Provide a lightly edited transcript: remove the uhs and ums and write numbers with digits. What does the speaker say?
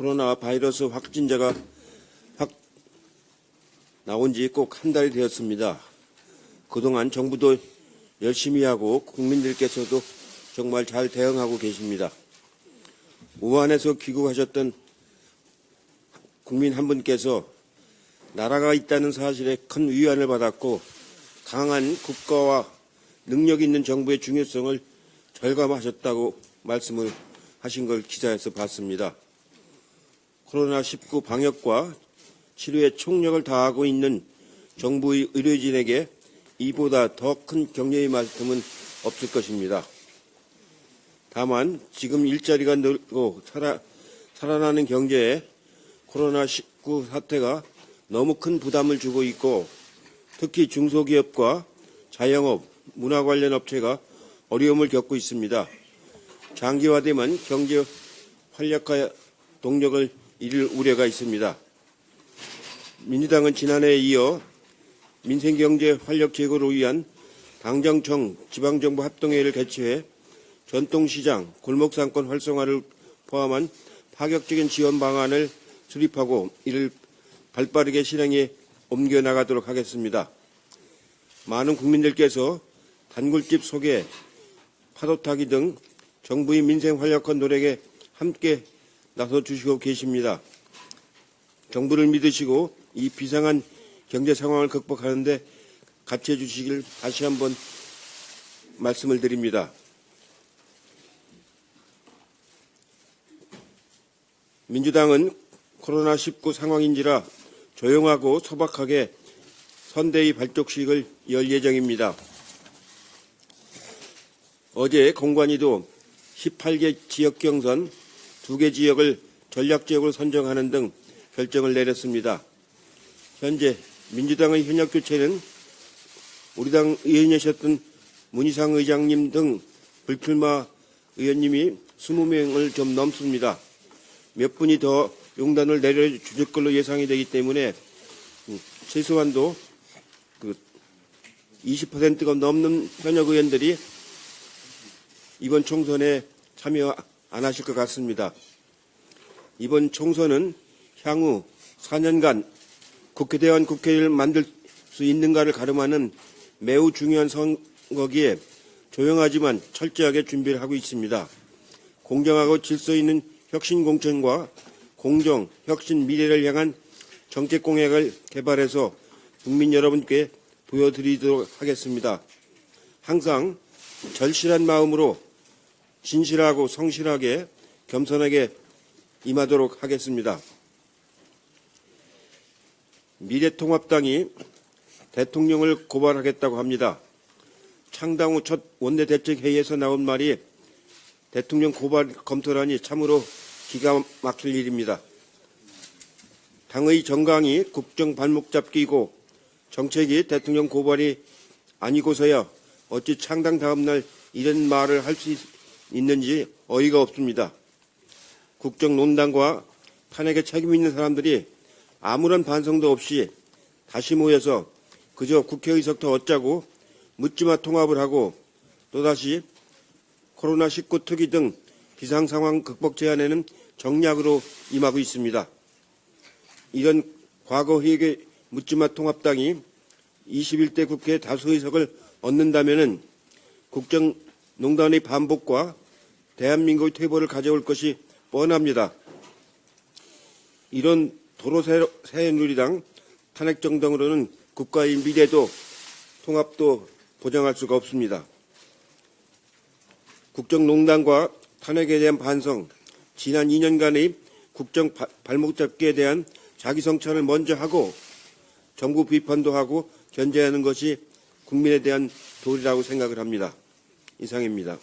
코로나 바이러스 확진자가 나온 지 꼭 한 달이 되었습니다. 그동안 정부도 열심히 하고 국민들께서도 정말 잘 대응하고 계십니다. 우한에서 귀국하셨던 국민 한 분께서 나라가 있다는 사실에 큰 위안을 받았고 강한 국가와 능력 있는 정부의 중요성을 절감하셨다고 말씀을 하신 걸 기사에서 봤습니다. 코로나19 방역과 치료에 총력을 다하고 있는 정부의 의료진에게 이보다 더 큰 격려의 말씀은 없을 것입니다. 다만 지금 일자리가 늘고 살아나는 경제에 코로나19 사태가 너무 큰 부담을 주고 있고 특히 중소기업과 자영업, 문화 관련 업체가 어려움을 겪고 있습니다. 장기화되면 경제 활력화 동력을 잃을 우려가 있습니다. 민주당은 지난해에 이어 민생경제 활력 제고를 위한 당정청 지방정부 합동회의를 개최해 전통시장, 골목상권 활성화를 포함한 파격적인 지원 방안을 수립하고 이를 발빠르게 실행에 옮겨나가도록 하겠습니다. 많은 국민들께서 단골집 소개, 파도타기 등 정부의 민생 활력화 노력에 함께 나서주시고 계십니다. 정부를 믿으시고 이 비상한 경제 상황을 극복하는 데 같이 해주시길 다시 한번 말씀을 드립니다. 민주당은 코로나19 상황인지라 조용하고 소박하게 선대위 발족식을 열 예정입니다. 어제 공관위도 18개 지역 경선 2개 지역을 전략지역으로 선정하는 등 결정을 내렸습니다. 현재 민주당의 현역 교체는 우리 당 의원이셨던 문희상 의장님 등 불출마 의원님이 20명을 좀 넘습니다. 몇 분이 더 용단을 내려줄 걸로 예상이 되기 때문에 최소한도 20%가 넘는 현역 의원들이 이번 총선에 참여 안 하실 것 같습니다. 이번 총선은 향후 4년간 국회대원 국회를 만들 수 있는가를 가름하는 매우 중요한 선거기에 조용하지만 철저하게 준비를 하고 있습니다. 공정하고 질서 있는 혁신 공천과 공정, 혁신, 미래를 향한 정책 공약을 개발해서 국민 여러분께 보여드리도록 하겠습니다. 항상 절실한 마음으로 진실하고 성실하게 겸손하게 임하도록 하겠습니다. 미래통합당이 대통령을 고발하겠다고 합니다. 창당 후 첫 원내대책회의에서 나온 말이 대통령 고발 검토라니 참으로 기가 막힐 일입니다. 당의 정강이 국정 발목 잡기이고 정책이 대통령 고발이 아니고서야 어찌 창당 다음 날 이런 말을 할 수 있는지 어이가 없습니다. 국정농단과 탄핵에 책임 있는 사람들이 아무런 반성도 없이 다시 모여서 그저 국회의석 더 얻자고 묻지마 통합을 하고 또다시 코로나19 특위 등 비상상황 극복 제안에는 정략으로 임하고 있습니다. 이런 과거회계 묻지마 통합당이 21대 국회 다수의석을 얻는다면 국정농단의 반복과 대한민국의 퇴보를 가져올 것이 뻔합니다. 이런 도로새누리당 탄핵정당으로는 국가의 미래도 통합도 보장할 수가 없습니다. 국정농단과 탄핵에 대한 반성, 지난 2년간의 국정 발목 잡기에 대한 자기성찰을 먼저 하고 정부 비판도 하고 견제하는 것이 국민에 대한 도리라고 생각을 합니다. 이상입니다.